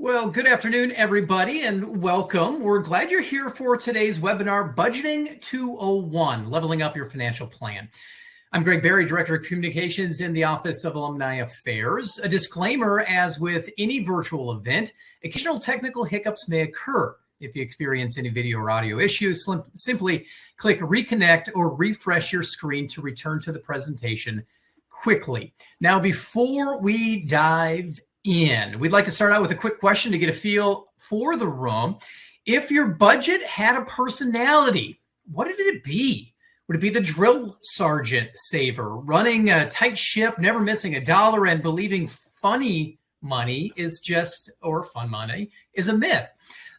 Well, good afternoon, everybody, and welcome. We're glad you're here for today's webinar, Budgeting 201, Leveling Up Your Financial Plan. I'm Greg Berry, Director of Communications in the Office of Alumni Affairs. A disclaimer, as with any virtual event, occasional technical hiccups may occur. If you experience any video or audio issues, simply click reconnect or refresh your screen to return to the presentation quickly. Now, before we dive in, we'd like to start out with a quick question to get a feel for the room. If your budget had a personality, what did it be? Would it be the drill sergeant saver, running a tight ship, never missing a dollar, and believing funny money is just, or fun money, is a myth?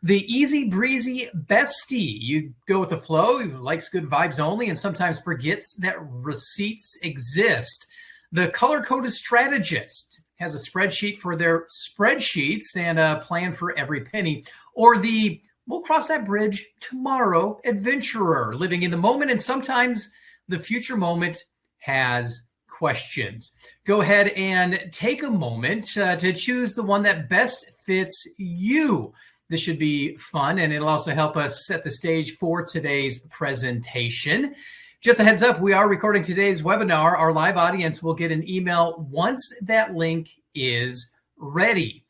The easy breezy bestie, you go with the flow, who likes good vibes only and sometimes forgets that receipts exist. The color-coded strategist has a spreadsheet for their spreadsheets and a plan for every penny. Or the we'll cross that bridge tomorrow adventurer, living in the moment, and sometimes the future moment has questions. Go ahead and take a moment to choose the one that best fits you. This should be fun, and it'll also help us set the stage for today's presentation. Just a heads up, we are recording today's webinar. Our live audience will get an email once that link is ready.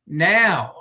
Now,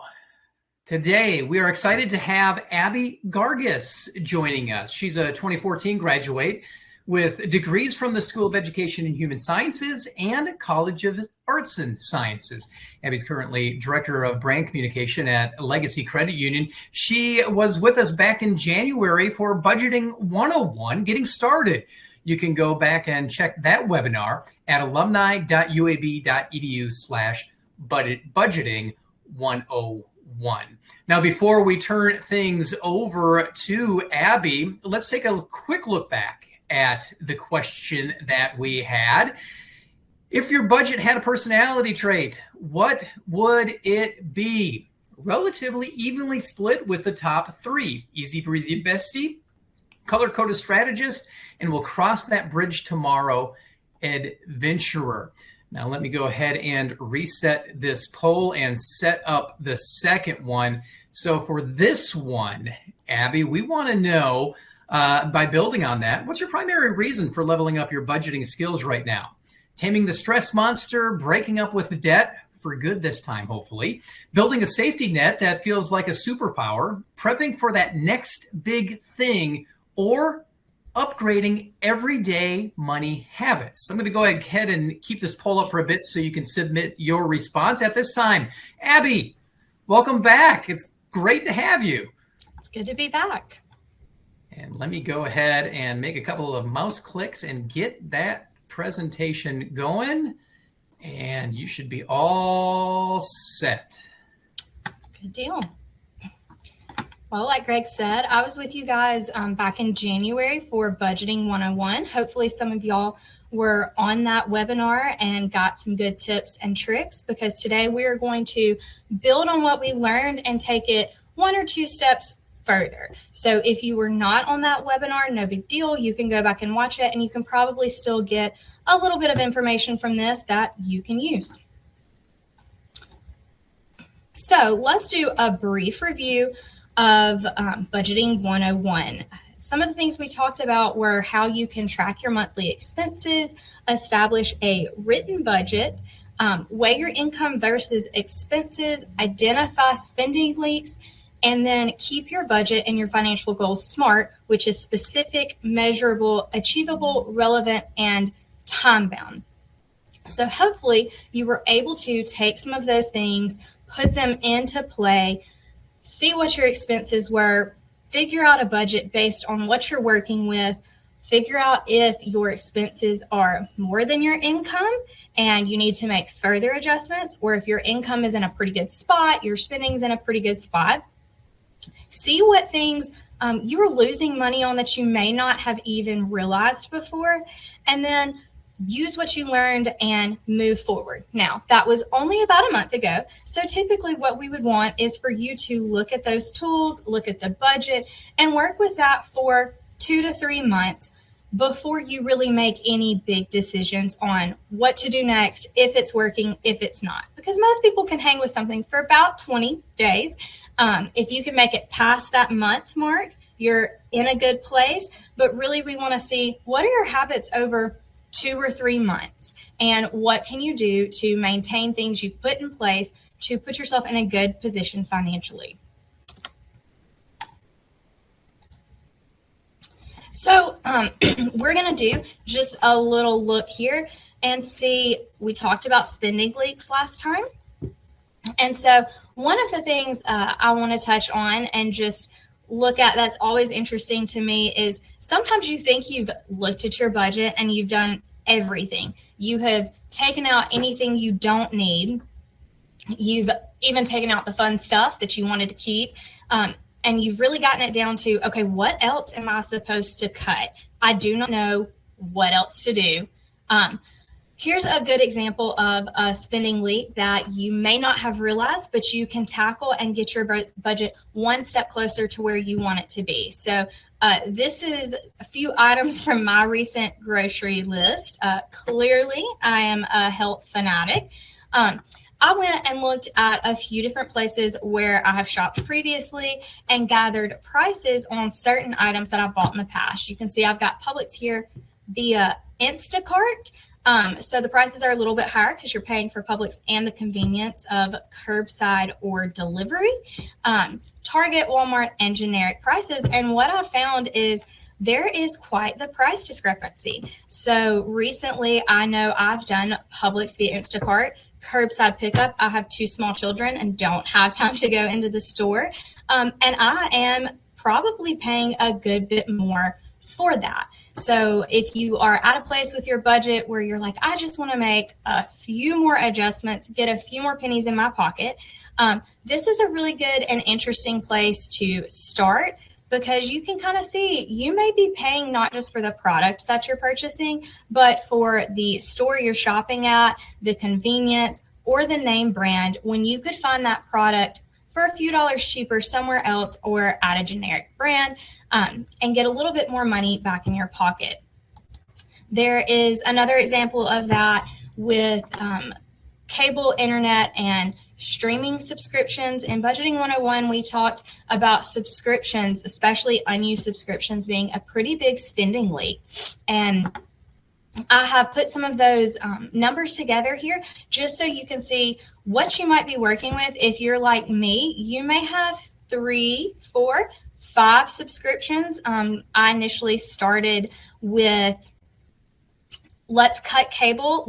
today we are excited to have Abbi Gargus joining us. She's a 2014 graduate with degrees from the School of Education in Human Sciences and College of Arts and Sciences. Abby's currently Director of Brand Communication at Legacy Credit Union. She was with us back in January for Budgeting 101, Getting Started. You can go back and check that webinar at alumni.uab.edu/budgeting 101. Now, before we turn things over to Abbi, let's take a quick look back at the question that we had. If your budget had a personality trait, what would it be? Relatively evenly split with the top three: easy breezy bestie, color-coded strategist, and we'll cross that bridge tomorrow adventurer. Now let me go ahead and reset this poll and set up the second one. So for this one, Abbi, we want to know, by building on that, what's your primary reason for leveling up your budgeting skills right now? Taming the stress monster, breaking up with the debt, for good this time, hopefully, building a safety net that feels like a superpower, prepping for that next big thing, or upgrading everyday money habits. I'm going to go ahead and keep this poll up for a bit so you can submit your response at this time. Abbi, welcome back. It's great to have you. It's good to be back. And let me go ahead and make a couple of mouse clicks and get that presentation going. And you should be all set. Good deal. Well, like Greg said, I was with you guys back in January for Budgeting 101. Hopefully some of y'all were on that webinar and got some good tips and tricks, because today we are going to build on what we learned and take it one or two steps further. So if you were not on that webinar, no big deal. You can go back and watch it, and you can probably still get a little bit of information from this that you can use. So let's do a brief review of Budgeting 101. Some of the things we talked about were how you can track your monthly expenses, establish a written budget, weigh your income versus expenses, identify spending leaks, and then keep your budget and your financial goals SMART, which is specific, measurable, achievable, relevant, and time-bound. So hopefully you were able to take some of those things, put them into play, see what your expenses were, figure out a budget based on what you're working with, figure out if your expenses are more than your income and you need to make further adjustments, or if your income is in a pretty good spot, your spending's in a pretty good spot. See what things you were losing money on that you may not have even realized before, and then use what you learned and move forward. Now, that was only about a month ago. So typically what we would want is for you to look at those tools, look at the budget, and work with that for 2 to 3 months. before you really make any big decisions on what to do next, if it's working, if it's not. Because most people can hang with something for about 20 days. If you can make it past that month mark, you're in a good place. But really, we want to see, what are your habits over 2 or 3 months? And what can you do to maintain things you've put in place to put yourself in a good position financially? So we're going to do just a little look here and see, we talked about spending leaks last time. And so one of the things I want to touch on and just look at that's always interesting to me is sometimes you think you've looked at your budget and you've done everything. You have taken out anything you don't need. You've even taken out the fun stuff that you wanted to keep. And you've really gotten it down to, okay, what else am I supposed to cut? I do not know what else to do. Here's a good example of a spending leak that you may not have realized, but you can tackle and get your budget one step closer to where you want it to be. So this is a few items from my recent grocery list. Clearly, I am a health fanatic. I went and looked at a few different places where I have shopped previously and gathered prices on certain items that I've bought in the past. You can see I've got Publix here via Instacart. So the prices are a little bit higher because you're paying for Publix and the convenience of curbside or delivery. Target, Walmart, and generic prices. And what I found is there is quite the price discrepancy. So recently, I know I've done Publix via Instacart, curbside pickup. I have 2 small children and don't have time to go into the store. And I am probably paying a good bit more for that. So if you are at a place with your budget where you're like, I just want to make a few more adjustments, get a few more pennies in my pocket, this is a really good and interesting place to start, because you can kind of see you may be paying not just for the product that you're purchasing, but for the store you're shopping at, the convenience, or the name brand, when you could find that product for a few dollars cheaper somewhere else or at a generic brand, and get a little bit more money back in your pocket. There is another example of that with cable, internet, and streaming subscriptions. In Budgeting 101, we talked about subscriptions, especially unused subscriptions, being a pretty big spending leak. And I have put some of those numbers together here just so you can see what you might be working with. If you're like me, you may have 3, 4, 5 subscriptions. I initially started with Let's Cut Cable.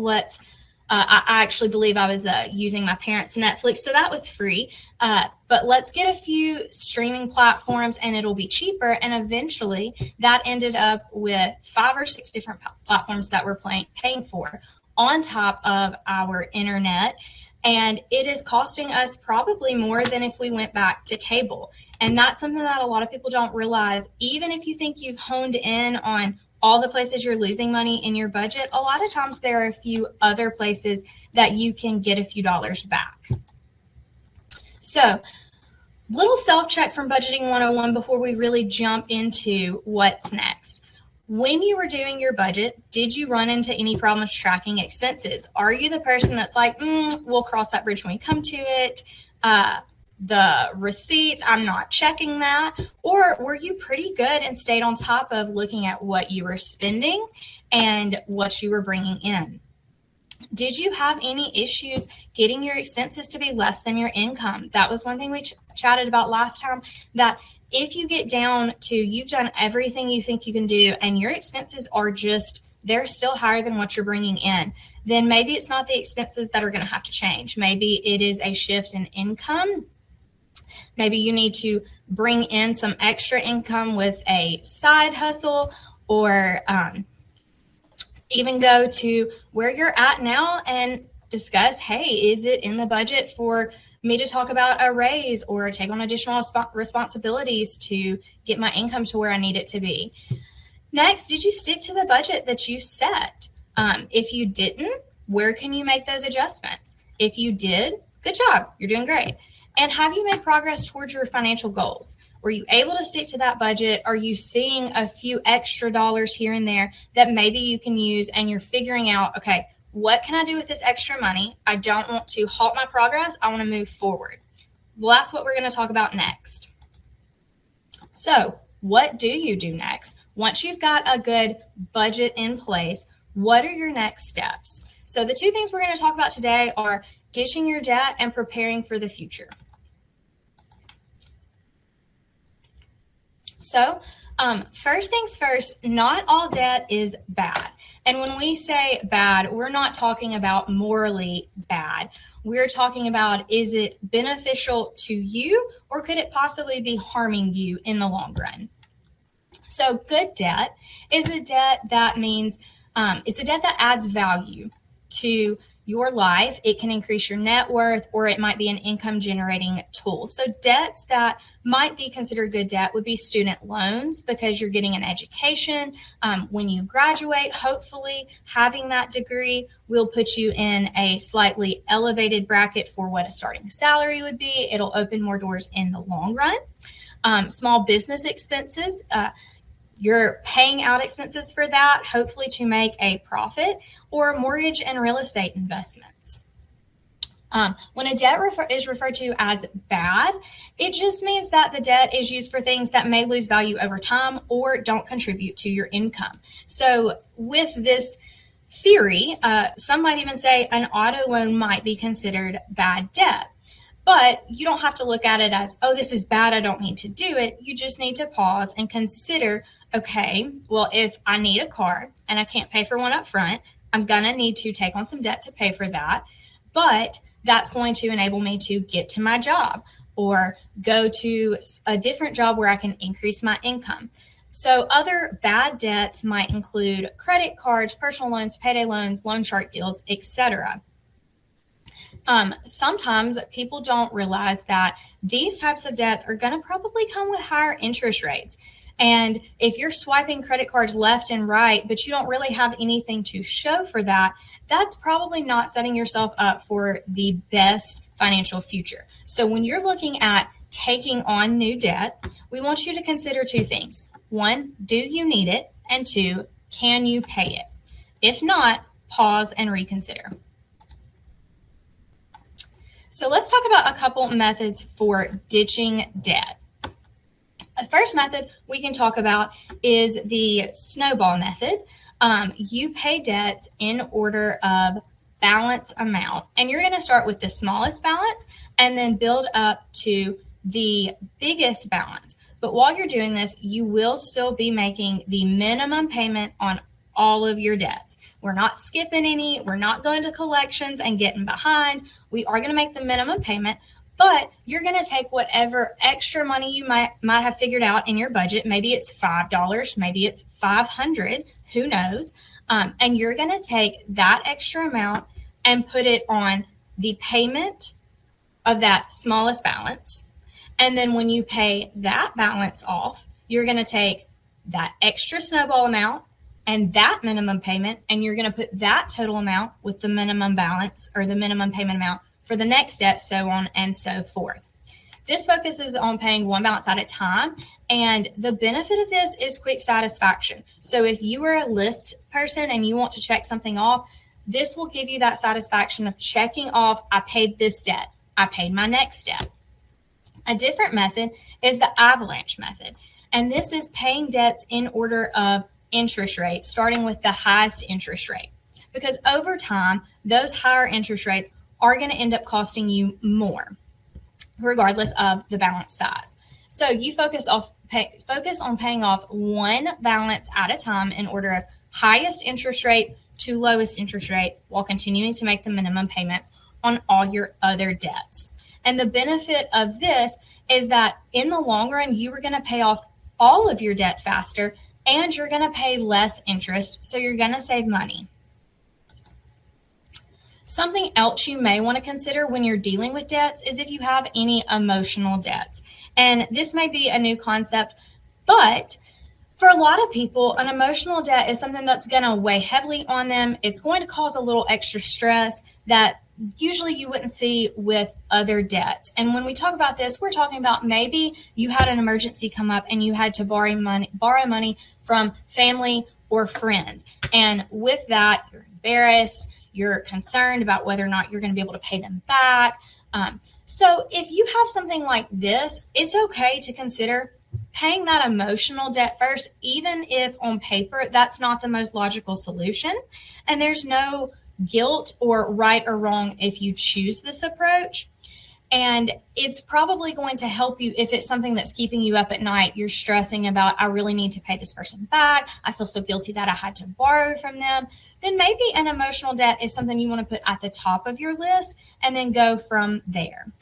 I actually believe I was using my parents' Netflix, so that was free. But let's get a few streaming platforms and it'll be cheaper. And eventually that ended up with 5 or 6 different platforms that we're paying for on top of our internet. And it is costing us probably more than if we went back to cable. And that's something that a lot of people don't realize. Even if you think you've honed in on all the places you're losing money in your budget, a lot of times there are a few other places that you can get a few dollars back. So, little self-check from Budgeting 101 before we really jump into what's next. When you were doing your budget, did you run into any problems tracking expenses? Are you the person that's like, we'll cross that bridge when we come to it? The receipts, I'm not checking that. Or were you pretty good and stayed on top of looking at what you were spending and what you were bringing in? Did you have any issues getting your expenses to be less than your income? That was one thing we chatted about last time, that if you get down to you've done everything you think you can do and your expenses are just, they're still higher than what you're bringing in, then maybe it's not the expenses that are going to have to change. Maybe it is a shift in income. Maybe you need to bring in some extra income with a side hustle, or even go to where you're at now and discuss, hey, is it in the budget for me to talk about a raise or take on additional responsibilities to get my income to where I need it to be? Next, did you stick to the budget that you set? If you didn't, where can you make those adjustments? If you did, good job, you're doing great. And have you made progress towards your financial goals? Were you able to stick to that budget? Are you seeing a few extra dollars here and there that maybe you can use, and you're figuring out, okay, what can I do with this extra money? I don't want to halt my progress. I want to move forward. Well, that's what we're going to talk about next. So what do you do next? Once you've got a good budget in place, what are your next steps? So the two things we're going to talk about today are ditching your debt and preparing for the future. So first things first, not all debt is bad. And when we say bad, we're not talking about morally bad. We're talking about, is it beneficial to you, or could it possibly be harming you in the long run? So good debt is a debt that means it's a debt that adds value to your life. It can increase your net worth, or it might be an income generating tool. So debts that might be considered good debt would be student loans, because you're getting an education. When you graduate, hopefully having that degree will put you in a slightly elevated bracket for what a starting salary would be. It'll open more doors in the long run. Small business expenses, you're paying out expenses for that, hopefully to make a profit, or mortgage and real estate investments. When a debt is referred to as bad, it just means that the debt is used for things that may lose value over time or don't contribute to your income. So with this theory, some might even say an auto loan might be considered bad debt. But you don't have to look at it as, oh, this is bad, I don't need to do it. You just need to pause and consider, okay, well, if I need a car and I can't pay for one up front, I'm going to need to take on some debt to pay for that. But that's going to enable me to get to my job or go to a different job where I can increase my income. So other bad debts might include credit cards, personal loans, payday loans, loan shark deals, etc. Sometimes people don't realize that these types of debts are going to probably come with higher interest rates. And if you're swiping credit cards left and right, but you don't really have anything to show for that, that's probably not setting yourself up for the best financial future. So when you're looking at taking on new debt, we want you to consider two things. One, do you need it? And two, can you pay it? If not, pause and reconsider. So let's talk about a couple methods for ditching debt. The first method we can talk about is the snowball method. You pay debts in order of balance amount, and you're going to start with the smallest balance and then build up to the biggest balance. But while you're doing this, you will still be making the minimum payment on all of your debts. We're not skipping any. We're not going to collections and getting behind. We are going to make the minimum payment, but you're going to take whatever extra money you might have figured out in your budget. Maybe it's $5, maybe it's $500, who knows? And you're going to take that extra amount and put it on the payment of that smallest balance. And then when you pay that balance off, you're going to take that extra snowball amount and that minimum payment, and you're going to put that total amount with the minimum balance or the minimum payment amount for the next step, so on and so forth. This focuses on paying one balance at a time, and the benefit of this is quick satisfaction. So if you are a list person and you want to check something off, this will give you that satisfaction of checking off, I paid this debt, I paid my next debt. A different method is the avalanche method, and this is paying debts in order of interest rate, starting with the highest interest rate, because over time, those higher interest rates are going to end up costing you more, regardless of the balance size. So you focus on paying off one balance at a time in order of highest interest rate to lowest interest rate, while continuing to make the minimum payments on all your other debts. And the benefit of this is that in the long run, you are going to pay off all of your debt faster, and you're going to pay less interest, so you're going to save money. Something else you may want to consider when you're dealing with debts is if you have any emotional debts. And this may be a new concept, but for a lot of people, an emotional debt is something that's going to weigh heavily on them. It's going to cause a little extra stress that usually you wouldn't see with other debts. And when we talk about this, we're talking about maybe you had an emergency come up and you had to borrow money from family or friends. And with that, you're embarrassed, you're concerned about whether or not you're going to be able to pay them back. So if you have something like this, it's okay to consider paying that emotional debt first, even if on paper that's not the most logical solution. And there's no guilt or right or wrong if you choose this approach. And it's probably going to help you if it's something that's keeping you up at night. You're stressing about, I really need to pay this person back. I feel so guilty that I had to borrow from them. Then maybe an emotional debt is something you want to put at the top of your list and then go from there.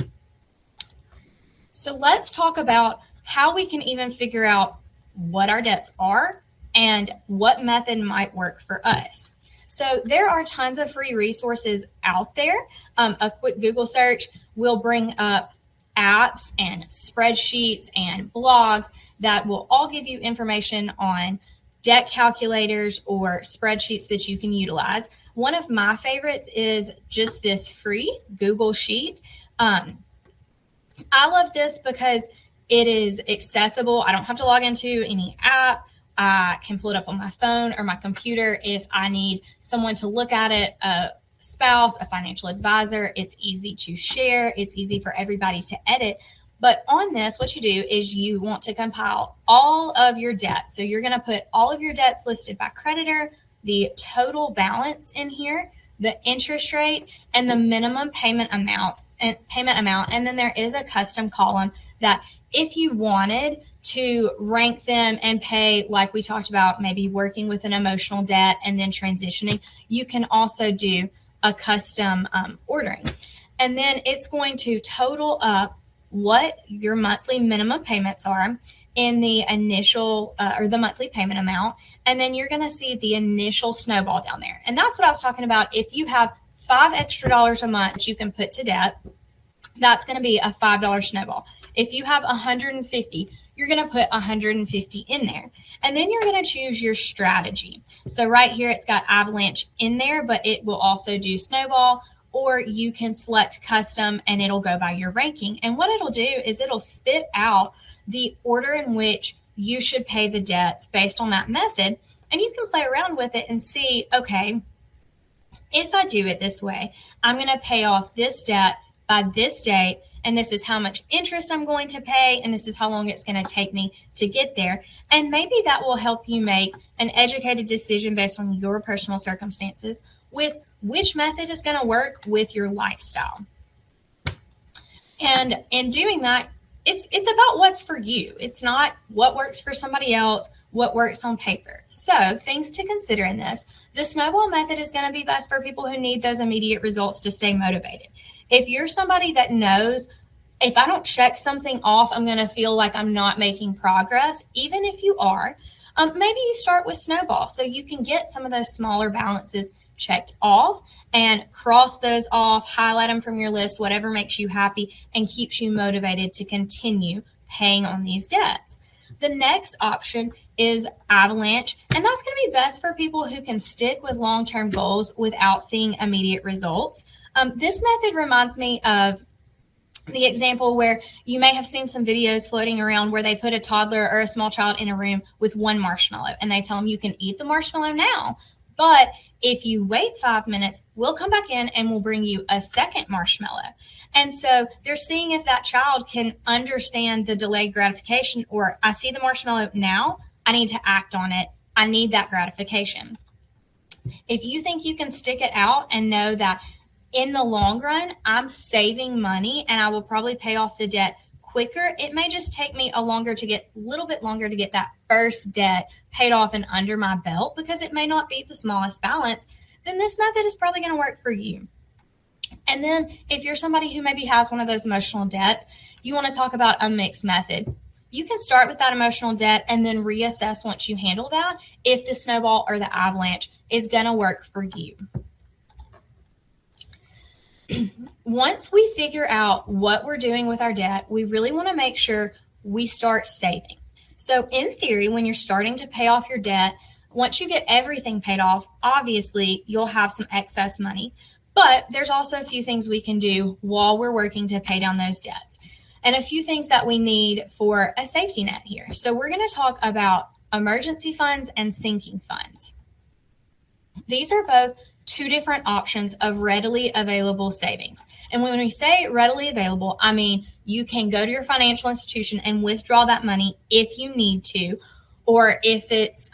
So let's talk about how we can even figure out what our debts are and what method might work for us. So there are tons of free resources out there. A quick Google search will bring up apps and spreadsheets and blogs that will all give you information on debt calculators or spreadsheets that you can utilize. One of my favorites is just this free Google sheet. I love this because it is accessible. I don't have to log into any app. I can pull it up on my phone or my computer if I need someone to look at it, a spouse, a financial advisor. It's easy to share. It's easy for everybody to edit. But on this, what you do is you want to compile all of your debts. So you're going to put all of your debts listed by creditor, the total balance in here, the interest rate, and the minimum payment amount. And then there is a custom column that if you wanted to rank them and pay, like we talked about, maybe working with an emotional debt and then transitioning, you can also do a custom ordering. And then it's going to total up what your monthly minimum payments are in the initial or the monthly payment amount. And then you're going to see the initial snowball down there. And that's what I was talking about. If you have $5 extra a month that you can put to debt, that's going to be a $5 snowball. If you have 150, you're going to put 150 in there. And then you're going to choose your strategy. So right here, it's got avalanche in there, but it will also do snowball, or you can select custom and it'll go by your ranking. And what it'll do is it'll spit out the order in which you should pay the debts based on that method. And you can play around with it and see, okay, if I do it this way, I'm going to pay off this debt by this date, and this is how much interest I'm going to pay, and this is how long it's going to take me to get there. And maybe that will help you make an educated decision based on your personal circumstances with which method is going to work with your lifestyle. And in doing that, it's about what's for you. It's not what works for somebody else, what works on paper. So things to consider in this. The snowball method is going to be best for people who need those immediate results to stay motivated. If you're somebody that knows, if I don't check something off, I'm going to feel like I'm not making progress, even if you are, maybe you start with snowball so you can get some of those smaller balances checked off and cross those off, highlight them from your list, whatever makes you happy and keeps you motivated to continue paying on these debts. The next option is avalanche, and that's going to be best for people who can stick with long-term goals without seeing immediate results. This method reminds me of the example where you may have seen some videos floating around where they put a toddler or a small child in a room with one marshmallow and they tell them you can eat the marshmallow now, but if you wait 5 minutes, we'll come back in and we'll bring you a second marshmallow. And so they're seeing if that child can understand the delayed gratification, or I see the marshmallow now, I need to act on it. I need that gratification. If you think you can stick it out and know that in the long run, I'm saving money and I will probably pay off the debt quicker, it may just take me a little bit longer to get that first debt paid off and under my belt, because it may not be the smallest balance, then this method is probably going to work for you. And then if you're somebody who maybe has one of those emotional debts, you want to talk about a mixed method. You can start with that emotional debt and then reassess once you handle that if the snowball or the avalanche is going to work for you. Once we figure out what we're doing with our debt, we really want to make sure we start saving. So in theory, when you're starting to pay off your debt, once you get everything paid off, obviously you'll have some excess money. But there's also a few things we can do while we're working to pay down those debts, and a few things that we need for a safety net here. So we're going to talk about emergency funds and sinking funds. These are both two different options of readily available savings. And when we say readily available, I mean you can go to your financial institution and withdraw that money if you need to, or if it's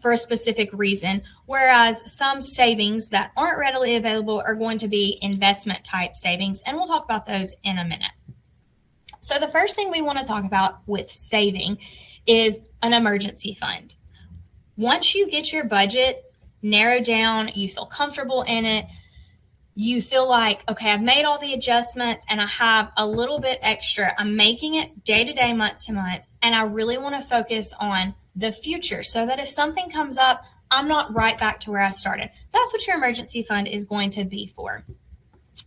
for a specific reason, whereas some savings that aren't readily available are going to be investment type savings, and we'll talk about those in a minute. So the first thing we want to talk about with saving is an emergency fund. Once you get your budget narrowed down, you feel comfortable in it, you feel like, okay, I've made all the adjustments and I have a little bit extra. I'm making it day to day, month to month, and I really want to focus on the future so that if something comes up, I'm not right back to where I started. That's what your emergency fund is going to be for.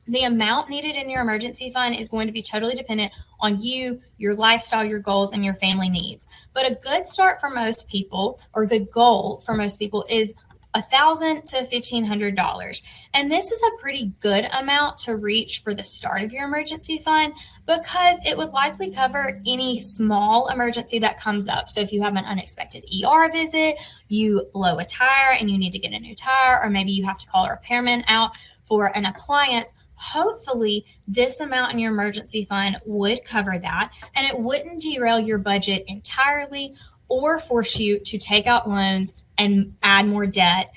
The amount needed in your emergency fund is going to be totally dependent on you, your lifestyle, your goals, and your family needs. But a good start for most people, or a good goal for most people, is $1,000 to $1,500. And this is a pretty good amount to reach for the start of your emergency fund, because it would likely cover any small emergency that comes up. So if you have an unexpected ER visit, you blow a tire and you need to get a new tire, or maybe you have to call a repairman out for an appliance, hopefully this amount in your emergency fund would cover that, and it wouldn't derail your budget entirely or force you to take out loans and add more debt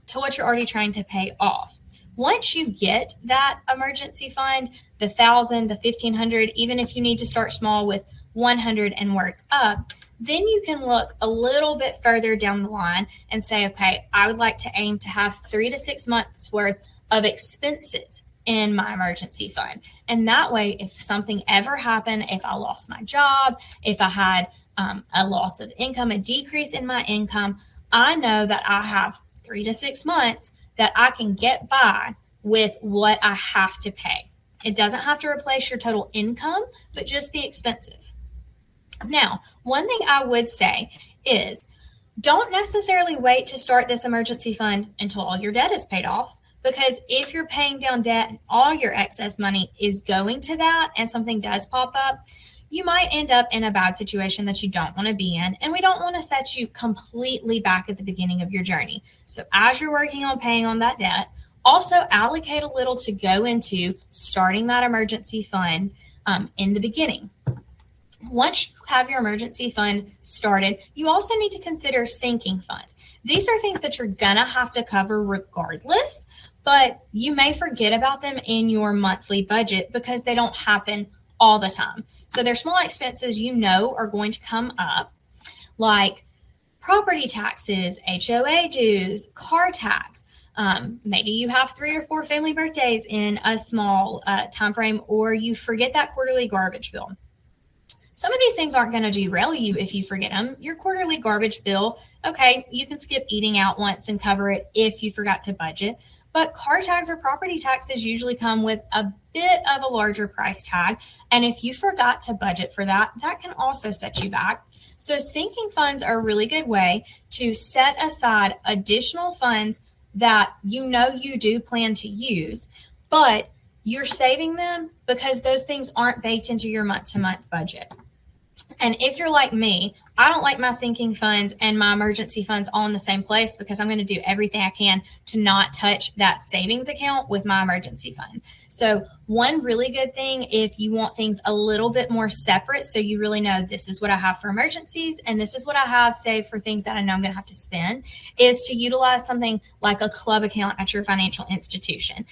to what you're already trying to pay off. Once you get that emergency fund, the $1,000, the $1,500, even if you need to start small with $100 and work up, then you can look a little bit further down the line and say, okay, I would like to aim to have 3 to 6 months worth of expenses in my emergency fund. And that way, if something ever happened, if I lost my job, if I had a loss of income, a decrease in my income, I know that I have 3 to 6 months that I can get by with what I have to pay. It doesn't have to replace your total income, but just the expenses. Now, one thing I would say is don't necessarily wait to start this emergency fund until all your debt is paid off, because if you're paying down debt and all your excess money is going to that and something does pop up, you might end up in a bad situation that you don't want to be in. And we don't want to set you completely back at the beginning of your journey. So as you're working on paying on that debt, also allocate a little to go into starting that emergency fund in the beginning. Once you have your emergency fund started, you also need to consider sinking funds. These are things that you're gonna have to cover regardless, but you may forget about them in your monthly budget because they don't happen all the time. So they're small expenses you know are going to come up, like property taxes, HOA dues, car tax. Maybe you have 3 or 4 family birthdays in a small time frame, or you forget that quarterly garbage bill. Some of these things aren't going to derail you if you forget them. Your quarterly garbage bill, okay, you can skip eating out once and cover it if you forgot to budget. But car tax or property taxes usually come with a bit of a larger price tag. And if you forgot to budget for that, that can also set you back. So sinking funds are a really good way to set aside additional funds that you know you do plan to use, but you're saving them because those things aren't baked into your month-to-month budget. And if you're like me, I don't like my sinking funds and my emergency funds all in the same place, because I'm going to do everything I can to not touch that savings account with my emergency fund. So one really good thing, if you want things a little bit more separate, so you really know this is what I have for emergencies and this is what I have saved for things that I know I'm going to have to spend, is to utilize something like a club account at your financial institution.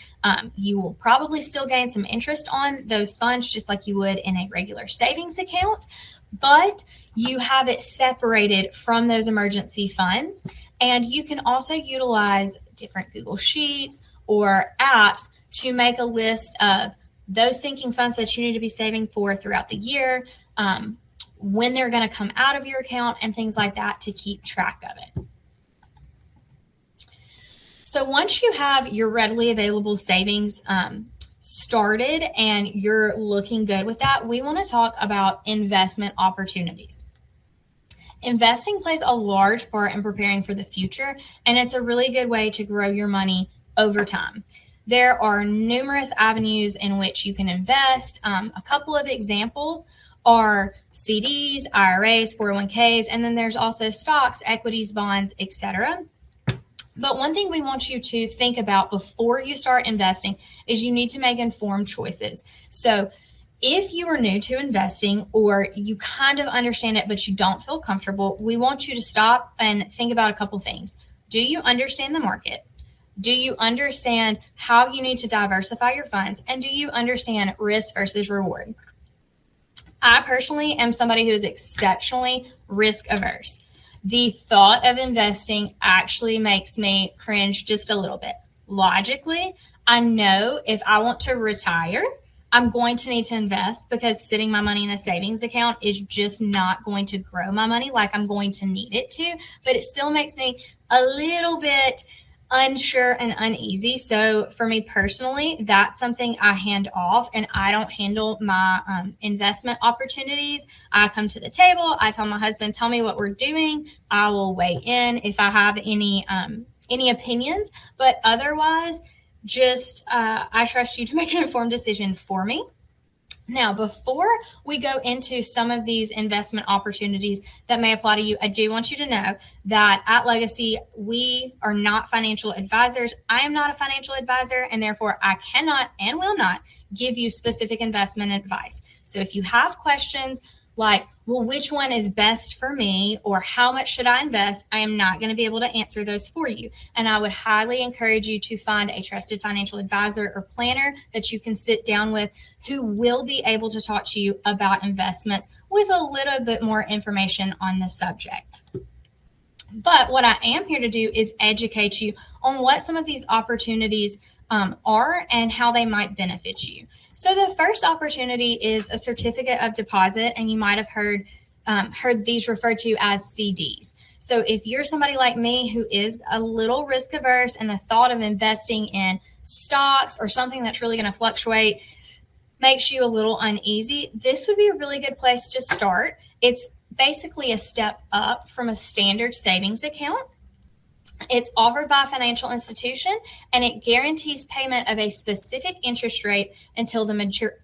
You will probably still gain some interest on those funds just like you would in a regular savings account, but you have it separated from those emergency funds. And you can also utilize different Google Sheets or apps to make a list of those sinking funds that you need to be saving for throughout the year, when they're going to come out of your account, and things like that to keep track of it. So once you have your readily available savings started and you're looking good with that, we want to talk about investment opportunities. Investing plays a large part in preparing for the future, and it's a really good way to grow your money over time. There are numerous avenues in which you can invest. A couple of examples are CDs, IRAs, 401ks, and then there's also stocks, equities, bonds, etc. But one thing we want you to think about before you start investing is you need to make informed choices. So if you are new to investing or you kind of understand it, but you don't feel comfortable, we want you to stop and think about a couple things. Do you understand the market? Do you understand how you need to diversify your funds? And do you understand risk versus reward? I personally am somebody who is exceptionally risk averse. The thought of investing actually makes me cringe just a little bit. Logically, I know if I want to retire, I'm going to need to invest because sitting my money in a savings account is just not going to grow my money like I'm going to need it to, but it still makes me a little bit unsure and uneasy. So for me personally, that's something I hand off, and I don't handle my investment opportunities. I come to the table, I tell my husband, tell me what we're doing. I will weigh in if I have any opinions, but otherwise, just I trust you to make an informed decision for me. Now, before we go into some of these investment opportunities that may apply to you, I do want you to know that at Legacy, we are not financial advisors. I am not a financial advisor, and therefore I cannot and will not give you specific investment advice. So if you have questions like, well, which one is best for me, or how much should I invest, I am not going to be able to answer those for you. And I would highly encourage you to find a trusted financial advisor or planner that you can sit down with who will be able to talk to you about investments with a little bit more information on the subject. But what I am here to do is educate you on what some of these opportunities are and how they might benefit you. So the first opportunity is a certificate of deposit, and you might have heard these referred to as CDs. So if you're somebody like me who is a little risk averse, and the thought of investing in stocks or something that's really going to fluctuate makes you a little uneasy, this would be a really good place to start. It's basically a step up from a standard savings account. It's offered by a financial institution, and it guarantees payment of a specific interest rate until the maturity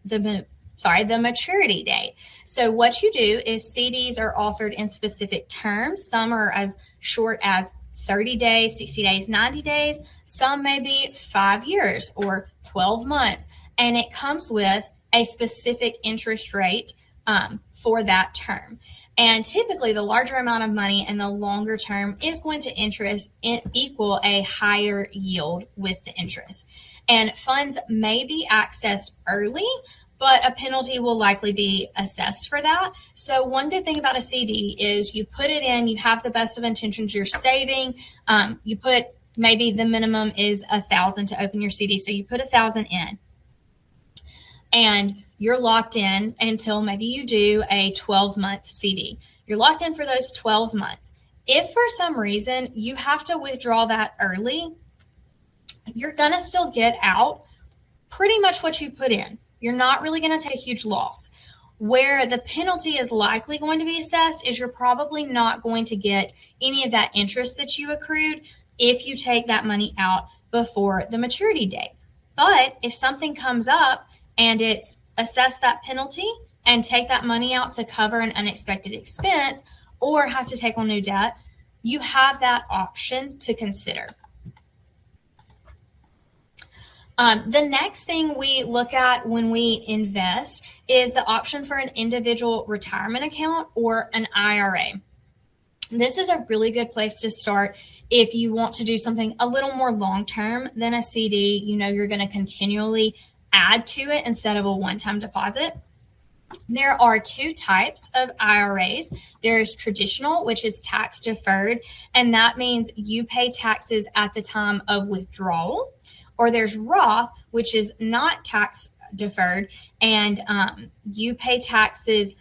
date. So what you do is CDs are offered in specific terms. Some are as short as 30 days, 60 days, 90 days. Some may be 5 years or 12 months, and it comes with a specific interest rate for that term. And typically the larger amount of money and the longer term is going to equal a higher yield with the interest. And funds may be accessed early, but a penalty will likely be assessed for that. So one good thing about a CD is you put it in, you have the best of intentions, you're saving, you put, maybe the minimum is $1,000 to open your CD. So you put $1,000 in, and you're locked in until maybe you do a 12-month CD. You're locked in for those 12 months. If for some reason you have to withdraw that early, you're going to still get out pretty much what you put in. You're not really going to take a huge loss. Where the penalty is likely going to be assessed is you're probably not going to get any of that interest that you accrued if you take that money out before the maturity date. But if something comes up and it's assess that penalty and take that money out to cover an unexpected expense or have to take on new debt, you have that option to consider. The next thing we look at when we invest is the option for an individual retirement account or an IRA. This is a really good place to start if you want to do something a little more long-term than a CD. You know, you're going to continually add to it instead of a one-time deposit. There are two types of IRAs. There's traditional, which is tax deferred, and that means you pay taxes at the time of withdrawal. Or there's Roth, which is not tax deferred, and you pay taxes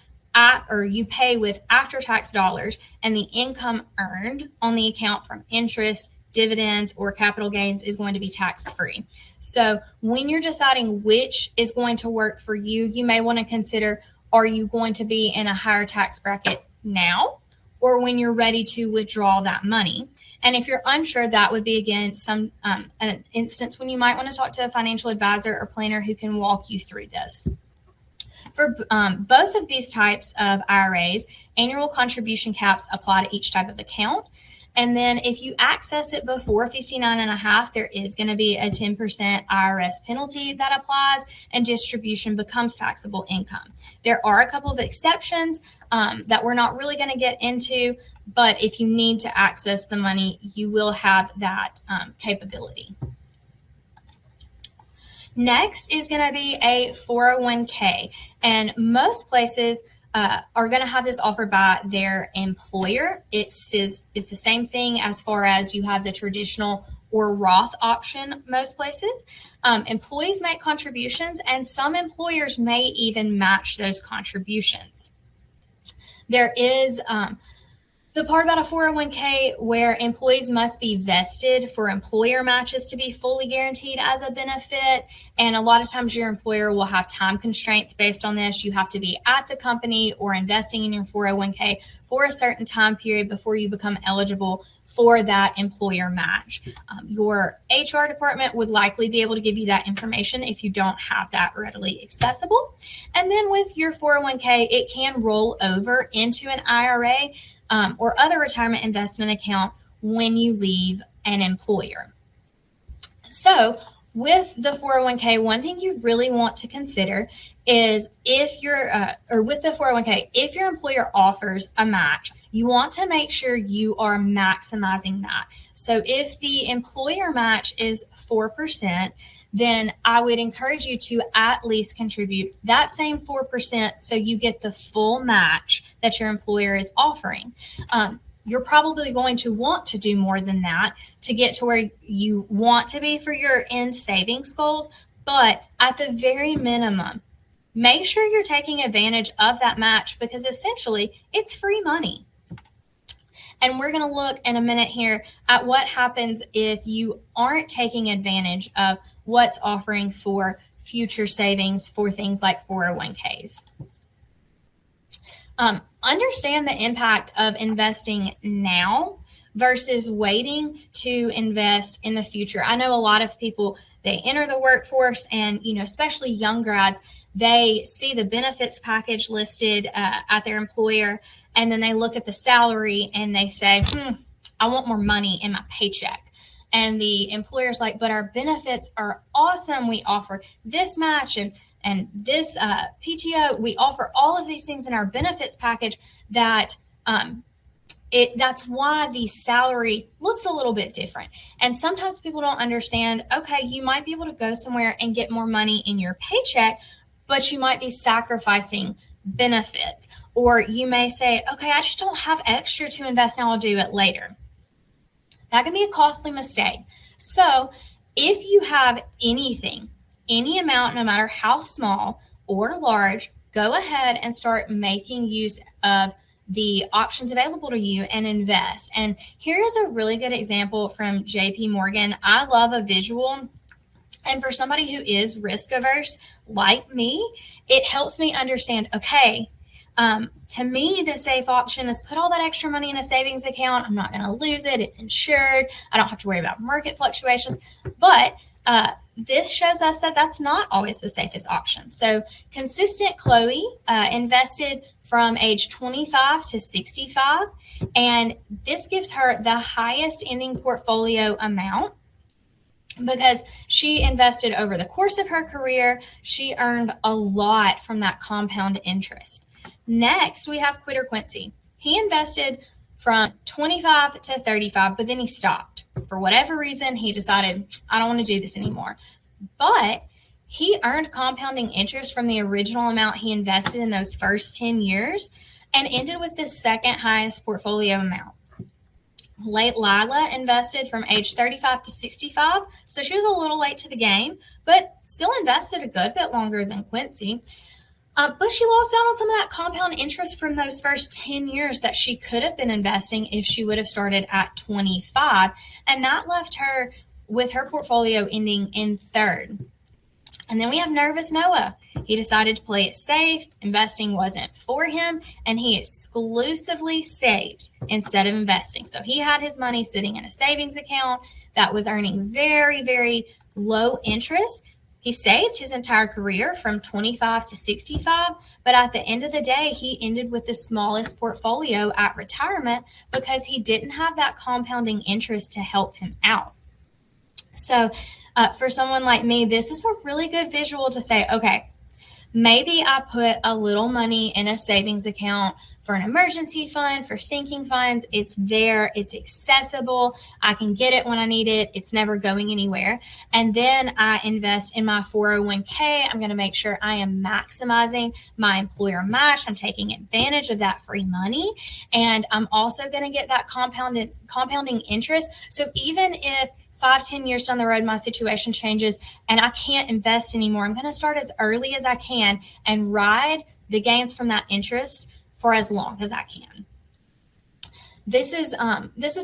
you pay with after-tax dollars, and the income earned on the account from interest, dividends, or capital gains is going to be tax-free. So when you're deciding which is going to work for you, you may want to consider, are you going to be in a higher tax bracket now, or when you're ready to withdraw that money. And if you're unsure, that would be, again, an instance when you might want to talk to a financial advisor or planner who can walk you through this. For both of these types of IRAs, annual contribution caps apply to each type of account. And then if you access it before 59 and a half, there is going to be a 10% IRS penalty that applies, and distribution becomes taxable income. There are a couple of exceptions that we're not really going to get into, but if you need to access the money, you will have that capability. Next is going to be a 401k, and most places are going to have this offered by their employer. It's the same thing as far as you have the traditional or Roth option most places. Employees make contributions, and some employers may even match those contributions. There is the part about a 401k where employees must be vested for employer matches to be fully guaranteed as a benefit. And a lot of times your employer will have time constraints based on this. You have to be at the company or investing in your 401k for a certain time period before you become eligible for that employer match. Your HR department would likely be able to give you that information if you don't have that readily accessible. And then with your 401k, it can roll over into an IRA or other retirement investment account when you leave an employer. So with the 401k, one thing you really want to consider is if you're, with the 401k, if your employer offers a match, you want to make sure you are maximizing that. So if the employer match is 4%, then I would encourage you to at least contribute that same 4% so you get the full match that your employer is offering. You're probably going to want to do more than that to get to where you want to be for your end savings goals, but at the very minimum, make sure you're taking advantage of that match because essentially it's free money. And we're going to look in a minute here at what happens if you aren't taking advantage of what's offering for future savings for things like 401ks. Understand the impact of investing now versus waiting to invest in the future. I know a lot of people, they enter the workforce and, especially young grads, they see the benefits package listed at their employer, and then they look at the salary and they say, I want more money in my paycheck. And the employer's like, but our benefits are awesome. We offer this match and this PTO. We offer all of these things in our benefits package that that's why the salary looks a little bit different. And sometimes people don't understand, okay, you might be able to go somewhere and get more money in your paycheck, but you might be sacrificing benefits. Or you may say, okay, I just don't have extra to invest now, I'll do it later. That can be a costly mistake. So if you have anything, any amount, no matter how small or large, go ahead and start making use of the options available to you and invest. And here is a really good example from JP Morgan. I love a visual. And for somebody who is risk averse like me, it helps me understand, okay, to me, the safe option is put all that extra money in a savings account. I'm not going to lose it. It's insured. I don't have to worry about market fluctuations. But this shows us that that's not always the safest option. So consistent Chloe invested from age 25 to 65, and this gives her the highest ending portfolio amount because she invested over the course of her career. She earned a lot from that compound interest. Next, we have Quitter Quincy. He invested from 25 to 35, but then he stopped. For whatever reason, he decided, I don't want to do this anymore. But he earned compounding interest from the original amount he invested in those first 10 years and ended with the second highest portfolio amount. Late Lila invested from age 35 to 65, so she was a little late to the game, but still invested a good bit longer than Quincy. But she lost out on some of that compound interest from those first 10 years that she could have been investing if she would have started at 25. And that left her with her portfolio ending in third. And then we have nervous Noah. He decided to play it safe. Investing wasn't for him, and he exclusively saved instead of investing. So he had his money sitting in a savings account that was earning very, very low interest. He saved his entire career from 25 to 65, but at the end of the day, he ended with the smallest portfolio at retirement because he didn't have that compounding interest to help him out. So for someone like me, this is a really good visual to say, okay, maybe I put a little money in a savings account for an emergency fund, for sinking funds. It's there. It's accessible. I can get it when I need it. It's never going anywhere. And then I invest in my 401k. I'm going to make sure I am maximizing my employer match. I'm taking advantage of that free money. And I'm also going to get that compounding interest. So even if 5-10 years down the road, my situation changes and I can't invest anymore, I'm going to start as early as I can and ride the gains from that interest for as long as I can. This is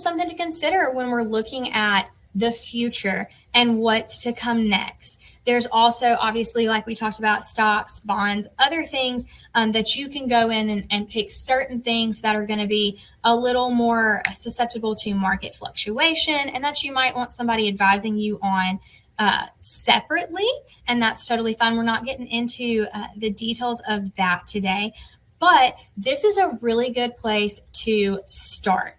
something to consider when we're looking at the future and what's to come next. There's also, obviously, like we talked about, stocks, bonds, other things that you can go in and pick certain things that are going to be a little more susceptible to market fluctuation, and that you might want somebody advising you on separately, and that's totally fine. We're not getting into the details of that today, but this is a really good place to start.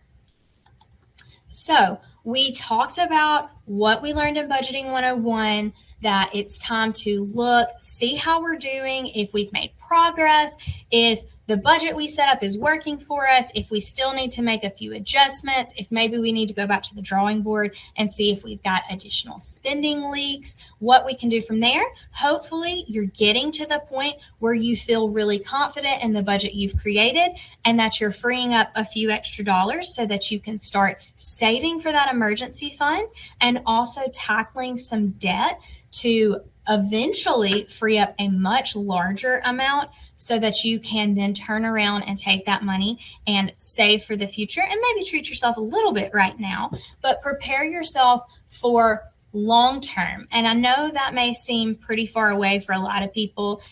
So we talked about what we learned in Budgeting 101, that it's time to look, see how we're doing, if we've made progress, if the budget we set up is working for us, if we still need to make a few adjustments, if maybe we need to go back to the drawing board and see if we've got additional spending leaks, what we can do from there. Hopefully you're getting to the point where you feel really confident in the budget you've created and that you're freeing up a few extra dollars so that you can start saving for that emergency fund and also tackling some debt to eventually free up a much larger amount so that you can then turn around and take that money and save for the future, and maybe treat yourself a little bit right now, but prepare yourself for long term. And I know that may seem pretty far away for a lot of people.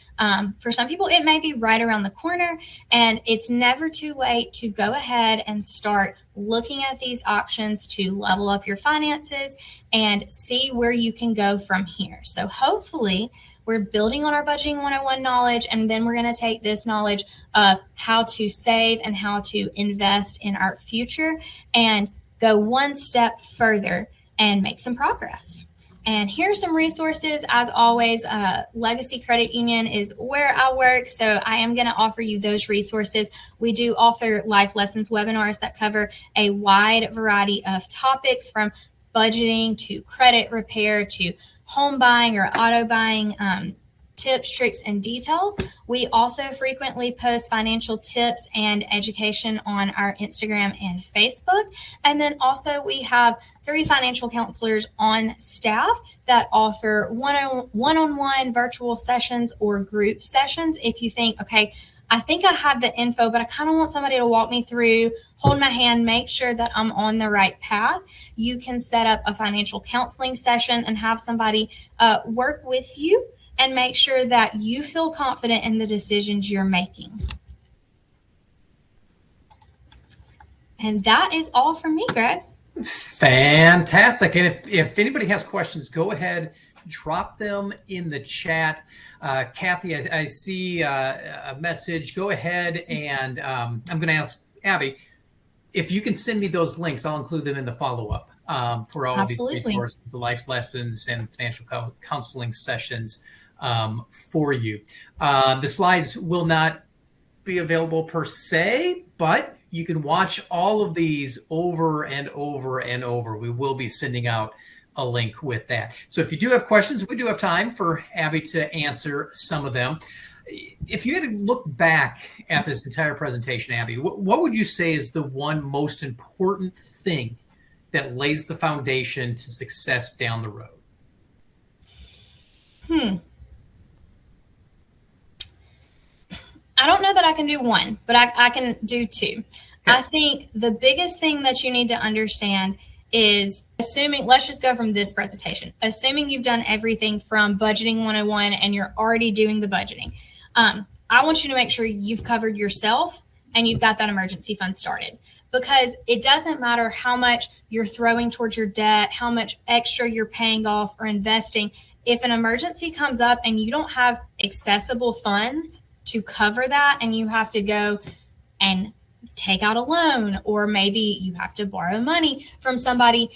For some people, it may be right around the corner, and it's never too late to go ahead and start looking at these options to level up your finances and see where you can go from here. So hopefully we're building on our Budgeting 101 knowledge, and then we're going to take this knowledge of how to save and how to invest in our future and go one step further and make some progress. And here's some resources. As always, Legacy Credit Union is where I work, so I am going to offer you those resources. We do offer life lessons webinars that cover a wide variety of topics, from budgeting to credit repair to home buying or auto buying, tips, tricks, and details. We also frequently post financial tips and education on our Instagram and Facebook. And then also we have 3 financial counselors on staff that offer one-on-one virtual sessions or group sessions. If you think, okay, I think I have the info, but I kind of want somebody to walk me through, hold my hand, make sure that I'm on the right path, you can set up a financial counseling session and have somebody work with you and make sure that you feel confident in the decisions you're making. And that is all from me, Greg. Fantastic. And if anybody has questions, go ahead, drop them in the chat. Kathy, I see a message. Go ahead, and I'm going to ask Abby, if you can send me those links, I'll include them in the follow-up for all Absolutely. of these resources, the life lessons and financial counseling sessions for you. The slides will not be available per se, but you can watch all of these over and over and over. We will be sending out a link with that. So if you do have questions, we do have time for Abby to answer some of them. If you had to look back at this entire presentation, Abby, what would you say is the one most important thing that lays the foundation to success down the road? I don't know that I can do one, but I can do 2. Okay. I think the biggest thing that you need to understand is assuming, let's just go from this presentation, assuming you've done everything from Budgeting 101 and you're already doing the budgeting. I want you to make sure you've covered yourself and you've got that emergency fund started, because it doesn't matter how much you're throwing towards your debt, how much extra you're paying off or investing. If an emergency comes up and you don't have accessible funds to cover that, and you have to go and take out a loan, or maybe you have to borrow money from somebody,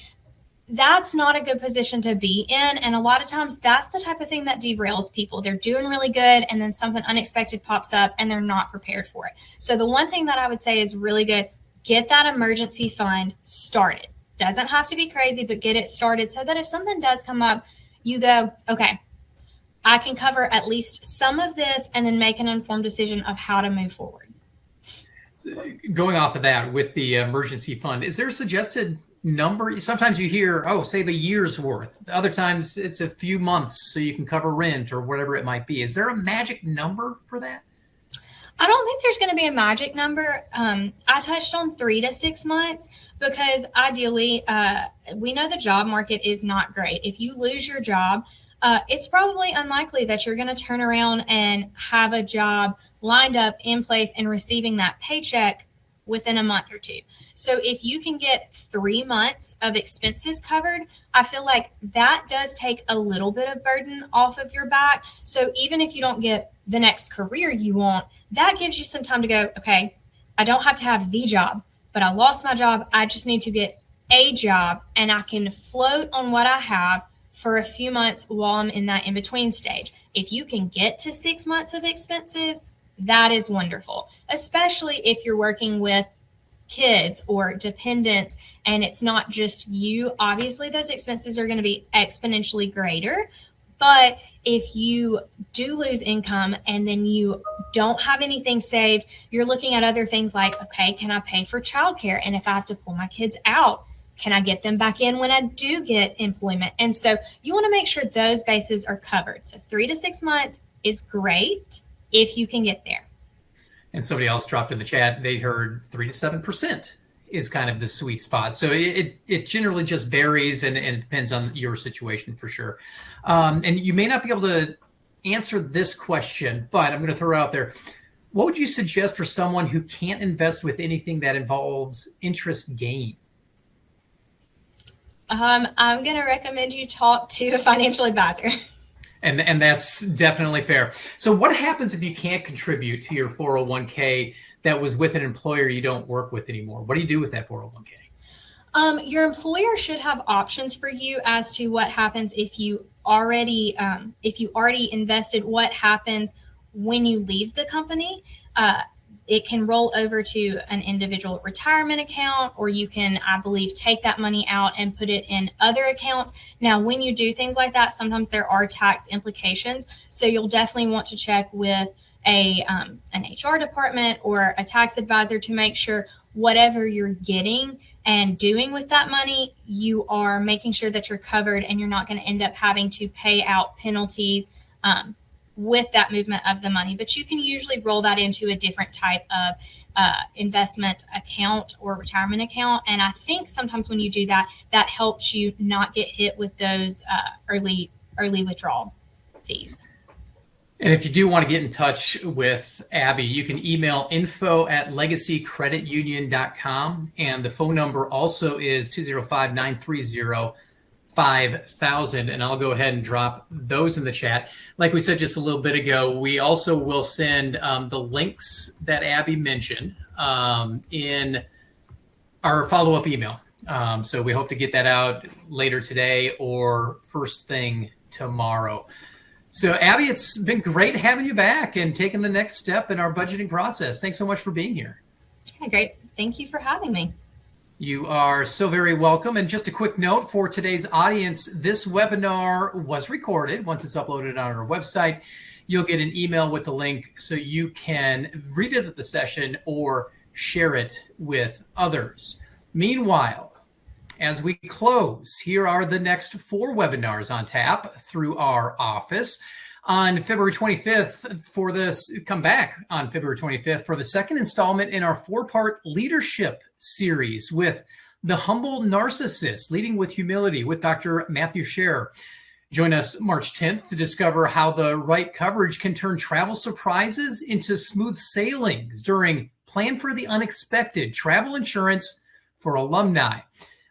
that's not a good position to be in. And a lot of times that's the type of thing that derails people. They're doing really good, and then something unexpected pops up and they're not prepared for it. So the one thing that I would say is really good, get that emergency fund started. Doesn't have to be crazy, but get it started so that if something does come up, you go, okay, I can cover at least some of this, and then make an informed decision of how to move forward. Going off of that with the emergency fund, is there a suggested number? Sometimes you hear, oh, save a year's worth. Other times it's a few months so you can cover rent or whatever it might be. Is there a magic number for that? I don't think there's going to be a magic number. I touched on 3 to 6 months because ideally, we know the job market is not great. If you lose your job, it's probably unlikely that you're going to turn around and have a job lined up in place and receiving that paycheck within a month or two. So if you can get 3 months of expenses covered, I feel like that does take a little bit of burden off of your back. So even if you don't get the next career you want, that gives you some time to go, okay, I don't have to have the job, but I lost my job. I just need to get a job, and I can float on what I have for a few months while I'm in that in-between stage. If you can get to 6 months of expenses, that is wonderful, especially if you're working with kids or dependents and it's not just you. Obviously, those expenses are going to be exponentially greater. But if you do lose income and then you don't have anything saved, you're looking at other things like, okay, can I pay for childcare? And if I have to pull my kids out, can I get them back in when I do get employment? And so you want to make sure those bases are covered. So 3 to 6 months is great if you can get there. And somebody else dropped in the chat, they heard 3 to 7% is kind of the sweet spot. So it generally just varies, and it depends on your situation for sure. And you may not be able to answer this question, but I'm going to throw it out there. What would you suggest for someone who can't invest with anything that involves interest gain? I'm going to recommend you talk to a financial advisor. And that's definitely fair. So what happens if you can't contribute to your 401k that was with an employer you don't work with anymore? What do you do with that 401k? Your employer should have options for you as to what happens if you already invested. What happens when you leave the company? It can roll over to an individual retirement account, or you can, I believe, take that money out and put it in other accounts. Now, when you do things like that, sometimes there are tax implications. So you'll definitely want to check with an HR department or a tax advisor to make sure whatever you're getting and doing with that money, you are making sure that you're covered and you're not going to end up having to pay out penalties with that movement of the money. But you can usually roll that into a different type of investment account or retirement account. And I think sometimes when you do that, that helps you not get hit with those early withdrawal fees. And if you do want to get in touch with Abbi, you can email info@legacycreditunion.com. And the phone number also is 205-930-5000. And I'll go ahead and drop those in the chat. Like we said just a little bit ago, we also will send the links that Abbi mentioned in our follow-up email. So we hope to get that out later today or first thing tomorrow. So Abbi, it's been great having you back and taking the next step in our budgeting process. Thanks so much for being here. Yeah, great. Thank you for having me. You are so very welcome. And just a quick note for today's audience, this webinar was recorded. Once it's uploaded on our website, you'll get an email with the link so you can revisit the session or share it with others. Meanwhile, as we close, here are the next 4 webinars on tap through our office. On February 25th, come back on February 25th for the second installment in our 4-part leadership series with The Humble Narcissist, Leading with Humility with Dr. Matthew Scher. Join us March 10th to discover how the right coverage can turn travel surprises into smooth sailings during Plan for the Unexpected, travel insurance for alumni.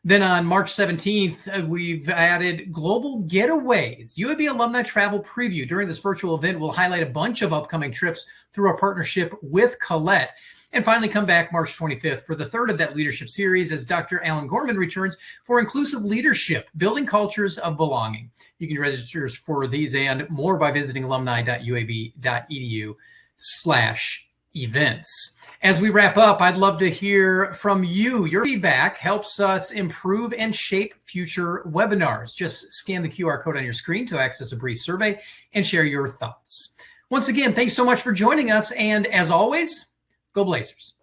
Then on March 17th, we've added Global Getaways, UAB Alumni Travel Preview. During this virtual event, we'll highlight a bunch of upcoming trips through our partnership with Colette. And finally, come back March 25th for the third of that leadership series as Dr. Alan Gorman returns for Inclusive Leadership, Building Cultures of Belonging. You can register for these and more by visiting alumni.uab.edu/events. As we wrap up, I'd love to hear from you. Your feedback helps us improve and shape future webinars. Just scan the QR code on your screen to access a brief survey and share your thoughts. Once again, thanks so much for joining us. And as always, go Blazers.